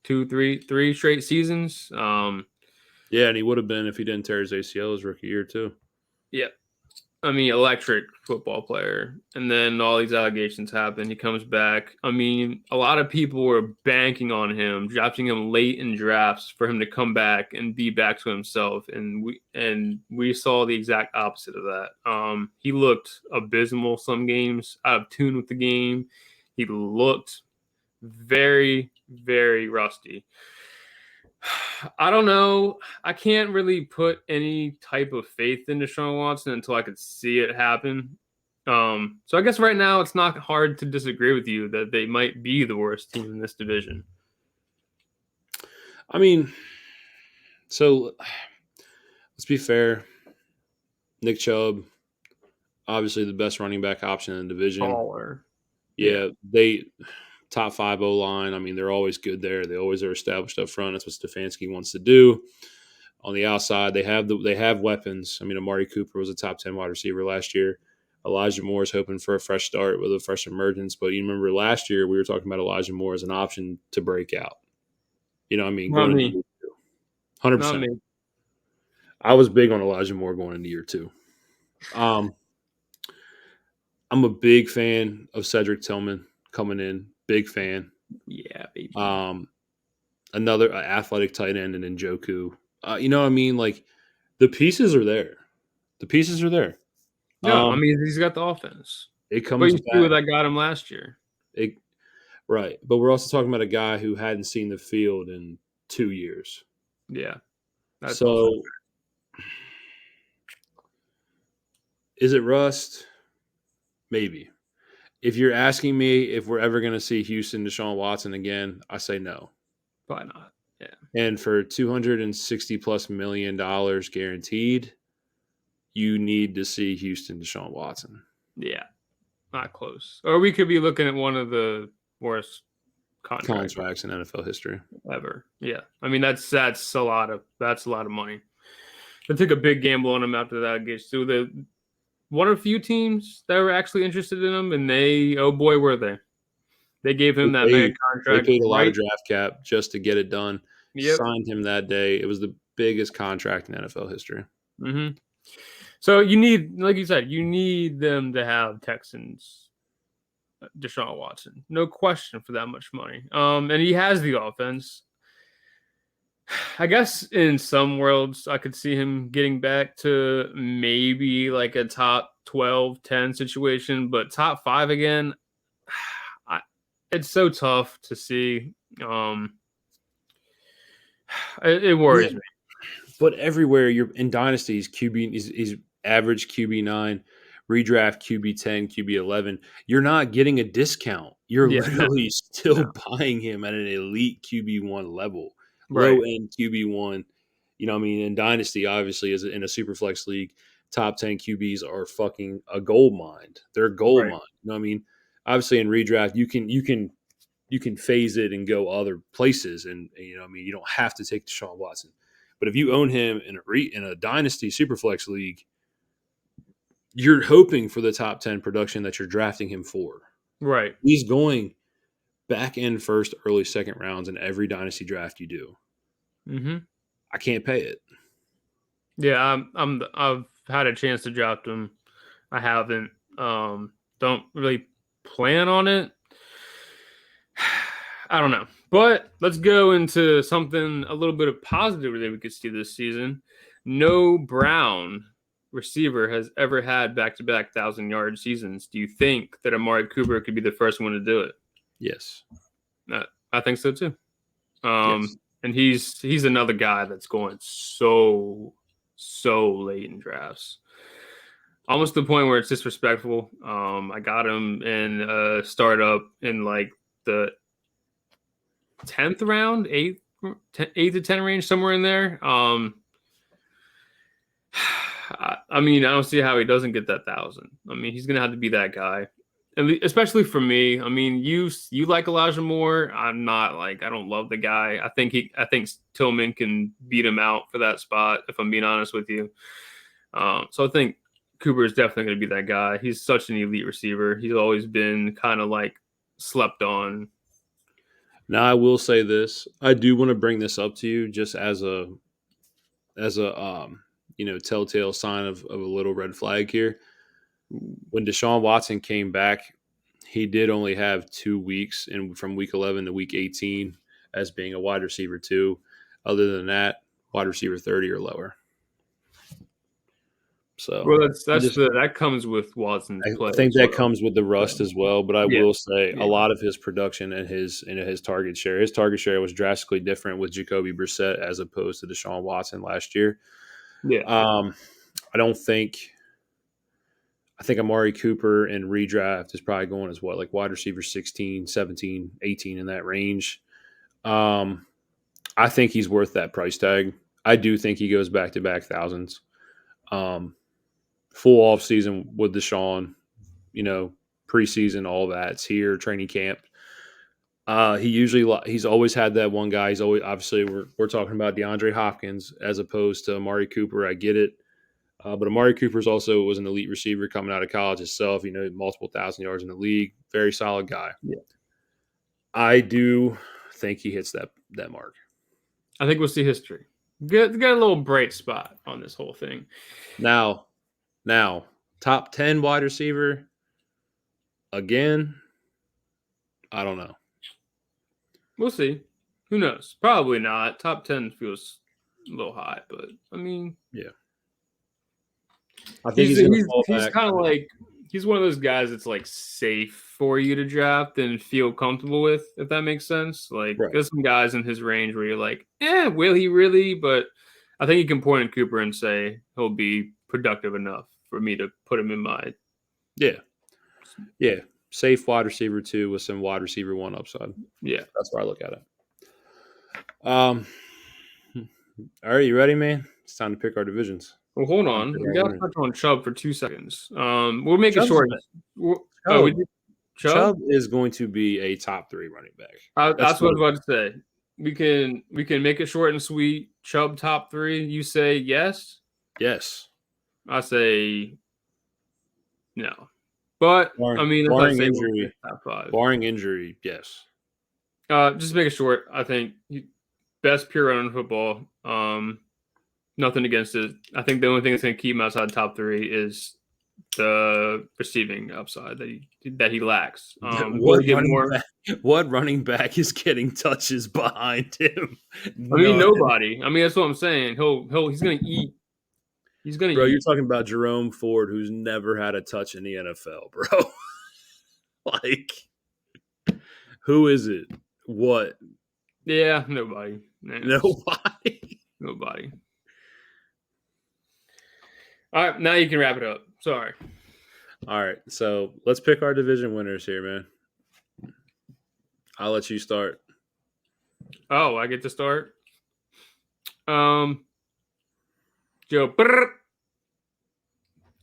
3 straight seasons. Yeah, and he would have been if he didn't tear his ACL his rookie year too. Yeah. electric football player. And then all these allegations happen. He comes back. I mean, a lot of people were banking on him, drafting him late in drafts for him to come back and be back to himself. And we saw the exact opposite of that. He looked abysmal some games, out of tune with the game. He looked very, very rusty. I don't know. I can't really put any type of faith in Deshaun Watson until I could see it happen. So I guess right now it's not hard to disagree with you that they might be the worst team in this division. I mean, so let's be fair. Nick Chubb, obviously the best running back option in the division. Baller. Yeah, they top 5 O-line. I mean, they're always good there. They always are established up front. That's what Stefanski wants to do. On the outside, they have weapons. I mean, Amari Cooper was a top 10 wide receiver last year. Elijah Moore is hoping for a fresh start with a fresh emergence. But you remember last year we were talking about Elijah Moore as an option to break out. You know what I mean? Not Going me. into year 2. 100%. Not me. I was big on Elijah Moore going into year 2. I'm a big fan of Cedric Tillman coming in. Big fan. Yeah, baby. Another athletic tight end and Njoku. You know what I mean? Like, the pieces are there. The pieces are there. No, I mean, he's got the offense. It But comes you see back. what I got him last year. Right. But we're also talking about a guy who hadn't seen the field in 2 years. Yeah. That's So, also is it rust? Maybe. If you're asking me if we're ever going to see Houston Deshaun Watson again, I say no. probably not. Yeah. And for $260+ million guaranteed, you need to see Houston Deshaun Watson. Yeah. Not close. Or we could be looking at one of the worst contracts in NFL history ever. Yeah. I mean, that's a lot of money. They took a big gamble on him after that gets through. The one of a few teams that were actually interested in him, and oh boy, were they. They gave him that mega contract. They paid a lot of draft cap just to get it done. Yep. Signed him that day. It was the biggest contract in NFL history. Mm-hmm. So you need, like you said, you need them to have Texans Deshaun Watson. No question for that much money. And he has the offense. I guess in some worlds, I could see him getting back to maybe like a top 12, 10 situation, but top 5 again, it's so tough to see. It worries me. But everywhere you're in dynasties, QB is average QB9, redraft QB10, QB11. You're not getting a discount. You're literally still buying him at an elite QB1 level. Right. Low end QB1. You know what I mean? In dynasty, obviously, as in a super flex league, top 10 QBs are fucking a gold mine. They're a gold mine. You know what I mean? Obviously, in redraft, you can phase it and go other places, and you know what I mean, you don't have to take Deshaun Watson. But if you own him in a dynasty superflex league, you're hoping for the top 10 production that you're drafting him for. Right. He's going back end first, early second rounds in every dynasty draft you do. Mm-hmm. I can't pay it. Yeah, I've had a chance to draft him. I haven't. Don't really plan on it. I don't know. But let's go into something a little bit of positive that we could see this season. No Brown receiver has ever had back-to-back 1,000-yard seasons. Do you think that Amari Cooper could be the first one to do it? Yes. I think so too. Yes. And he's another guy that's going so late in drafts. Almost to the point where it's disrespectful. I got him in a startup in like the 10th round, 8 to 10 range, somewhere in there. I mean, I don't see how he doesn't get that 1,000. I mean, he's gonna have to be that guy, especially for me. I mean, you like Elijah Moore. I'm not like, I don't love the guy. I think Tillman can beat him out for that spot, if I'm being honest with you. So I think Cooper is definitely going to be that guy. He's such an elite receiver. He's always been kind of like slept on. Now, I will say this. I do want to bring this up to you just as a telltale sign of a little red flag here. When Deshaun Watson came back, he did only have 2 weeks from week 11 to week 18 as being a wide receiver 2. Other than that, wide receiver 30 or lower. So Well, I just that comes with Watson's play I think as that well. comes with the rust So, as well. But I yeah, will say a yeah, lot of his production and his target share. His target share was drastically different with Jacoby Brissett as opposed to Deshaun Watson last year. yeah. Um, I don't think. I think Amari Cooper in redraft is probably going as what, like wide receiver 16, 17, 18 in that range. Um, I think he's worth that price tag. I do think he goes back to back thousands. Um, full off season with Deshaun, you know, preseason, all that's here, training camp. He's always had that one guy. He's always obviously we're talking about DeAndre Hopkins as opposed to Amari Cooper. I get it, but Amari Cooper's also was an elite receiver coming out of college himself. You know, multiple thousand yards in the league. Very solid guy. Yeah. I do think he hits that mark. I think we'll see history. Get a little bright spot on this whole thing. Now, top 10 wide receiver again. I don't know. We'll see. Who knows? Probably not. Top 10 feels a little high, but I mean, Yeah, I think he's going to fall he's back. kind of like he's one of those guys that's like safe for you to draft and feel comfortable with, if that makes sense. Like Right. there's some guys in his range where you're like, will he really? But I think you can point at Cooper and say he'll be productive enough for me to put him in my Yeah. Safe wide receiver 2 with some wide receiver 1 upside. yeah. That's where I look at it. All right, you ready, man? It's time to pick our divisions. Well, hold on. We got to touch on Chubb for 2 seconds. We'll make it short. Oh, we did Chubb is going to be a top 3 running back. That's what I was about to say. We can make it short and sweet. Chubb top 3. You say yes. Yes. I say no. But I mean, if I say injury, top 5, barring injury, yes. just make it short. I think best pure runner in football. Nothing against it. I think the only thing that's going to keep him outside top 3 is the receiving upside that he lacks. What running back is getting touches behind him? I mean, nobody. I mean, that's what I'm saying. He's going to eat. He's going to. Bro, you're talking about Jerome Ford, who's never had a touch in the NFL, bro. Like, who is it? What? Yeah, nobody. Nobody. All right, now you can wrap it up. Sorry. All right, so let's pick our division winners here, man. I'll let you start. Oh, I get to start. Joe,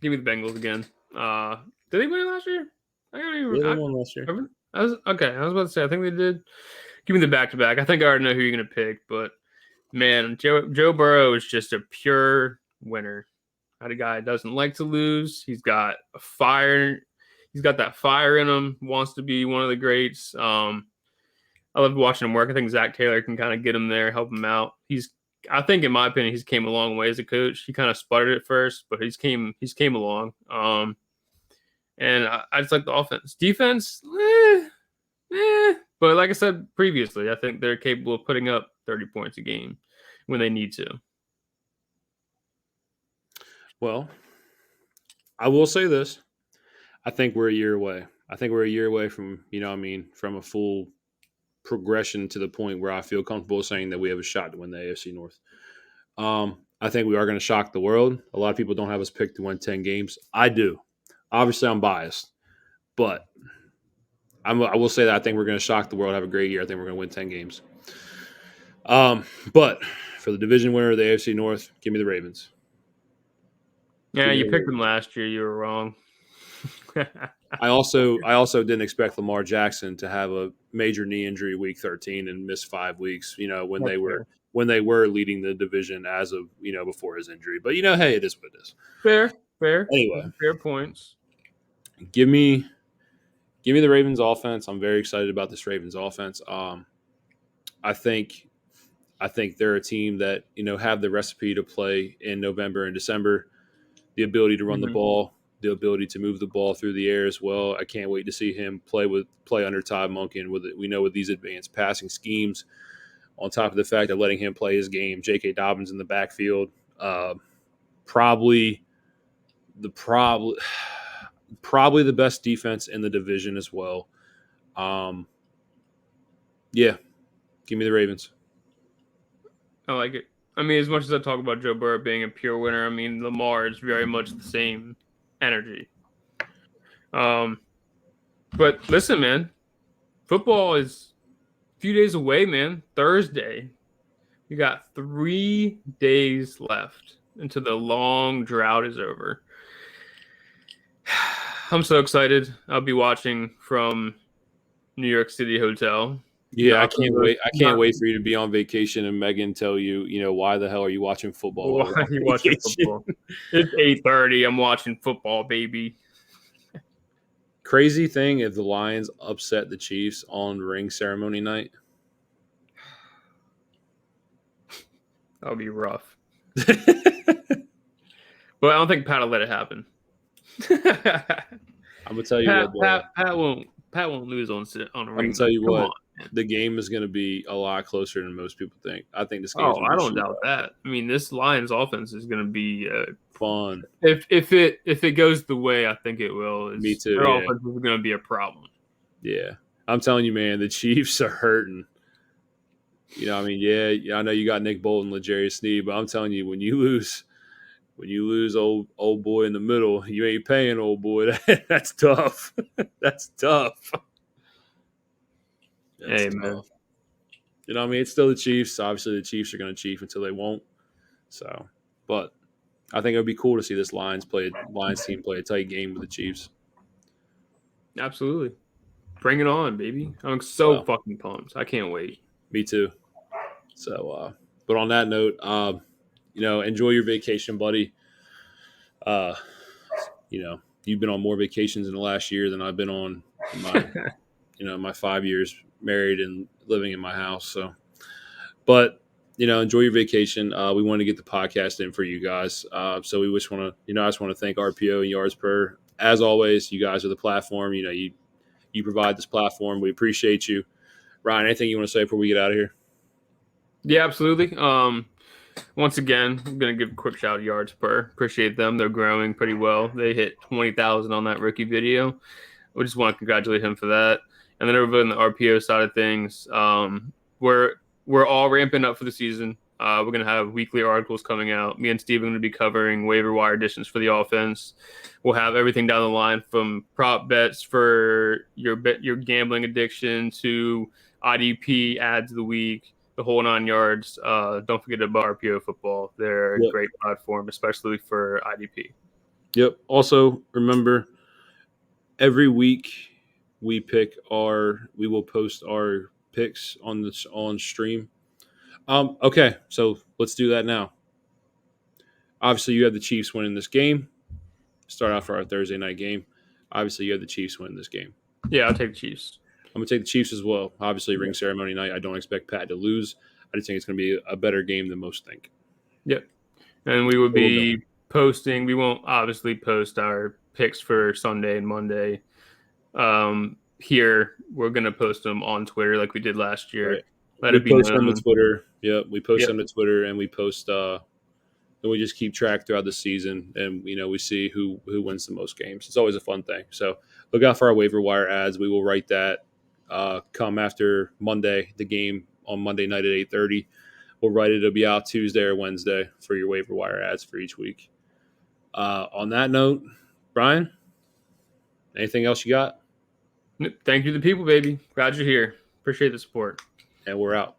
give me the Bengals again. Did they win last year? They won last year. I was about to say I think they did. Give me the back-to-back. I think I already know who you're gonna pick, but man, Joe Burrow is just a pure winner. That guy doesn't like to lose. He's got a fire. He's got that fire in him. Wants to be one of the greats. I love watching him work. I think Zach Taylor can kind of get him there, help him out. I think, in my opinion, he's came a long way as a coach. He kind of sputtered at first, but he's came along. And I just like the offense. Defense, but like I said previously, I think they're capable of putting up 30 points a game when they need to. Well, I will say this. I think we're a year away. From, from a full progression to the point where I feel comfortable saying that we have a shot to win the AFC North. I think we are going to shock the world. A lot of people don't have us picked to win 10 games. I do. Obviously, I'm biased, but I will say that I think we're going to shock the world, have a great year. I think we're going to win 10 games. But for the division winner of the AFC North, give me the Ravens. Yeah, you picked them last year. You were wrong. I also didn't expect Lamar Jackson to have a major knee injury week 13 and miss 5 weeks, when they were leading the division as of, before his injury. But hey, it is what it is. Fair. Anyway, fair points. Give me the Ravens offense. I'm very excited about this Ravens offense. I think they're a team that, have the recipe to play in November and December, the ability to run the ball. the ability to move the ball through the air as well. I can't wait to see him play under Todd Monken with it. We know with these advanced passing schemes, on top of the fact that letting him play his game, J.K. Dobbins in the backfield, probably probably the best defense in the division as well. Yeah, give me the Ravens. I like it. I mean, as much as I talk about Joe Burrow being a pure winner, I mean, Lamar is very much the same energy. But listen, man, football is a few days away, man. Thursday. We got 3 days left until the long drought is over. I'm so excited. I'll be watching from New York City hotel. Yeah, I can't wait. I can't wait for you to be on vacation and Megan tell you, why the hell are you watching football? Why are you watching football? It's 8:30. I'm watching football, baby. Crazy thing if the Lions upset the Chiefs on ring ceremony night. That'll be rough. But I don't think Pat will let it happen. I'm gonna tell you what. Pat won't lose on a ring. I'm gonna tell you what. The game is going to be a lot closer than most people think. I think this game. Oh, I don't doubt that. I mean, this Lions offense is going to be fun. If it goes the way I think it will, me too. Their offense is going to be a problem. Yeah, I'm telling you, man, the Chiefs are hurting. I mean, yeah, I know you got Nick Bolton, L'Jarius Sneed, but I'm telling you, when you lose old boy in the middle, you ain't paying old boy. That's tough. That's tough. Hey, man. You know what I mean? It's still the Chiefs. Obviously, the Chiefs are going to chief until they won't. So, but I think it would be cool to see this Lions team play a tight game with the Chiefs. Absolutely. Bring it on, baby. I'm so fucking pumped. I can't wait. Me too. So, but on that note, enjoy your vacation, buddy. You've been on more vacations in the last year than I've been on my 5 years married and living in my house. So, but enjoy your vacation. We want to get the podcast in for you guys. So we just want to, I just want to thank RPO and YARDSPER. As always, you guys are the platform. You provide this platform. We appreciate you. Ryan, anything you want to say before we get out of here? Yeah, absolutely. Once again, I'm going to give a quick shout out to YARDSPER. Appreciate them. They're growing pretty well. They hit 20,000 on that rookie video. We just want to congratulate him for that. And then over on the RPO side of things, we're all ramping up for the season. We're going to have weekly articles coming out. Me and Steve are going to be covering waiver wire additions for the offense. We'll have everything down the line from prop bets for your gambling addiction to IDP ads of the week, the whole 9 yards. Don't forget about RPO football. They're a great platform, especially for IDP. Yep. Also, remember, every week we will post our picks on stream. Okay, so let's do that now. Obviously, you have the Chiefs winning this game. Start off for our Thursday night game. Obviously, you have the Chiefs winning this game. Yeah, I'll take the Chiefs. I'm going to take the Chiefs as well. Obviously, ring ceremony night. I don't expect Pat to lose. I just think it's going to be a better game than most think. Yep. And we will be posting. We won't obviously post our picks for Sunday and Monday. Here, we're going to post them on Twitter like we did last year. Right. We post them to Twitter. Yep, we post them to Twitter, and we post and we just keep track throughout the season, and we see who wins the most games. It's always a fun thing. So look out for our waiver wire ads. We will write that come after Monday, the game on Monday night at 8:30. We'll write it. It'll be out Tuesday or Wednesday for your waiver wire ads for each week. On that note, Brian, anything else you got? Thank you to the people, baby. Glad you're here. Appreciate the support. And we're out.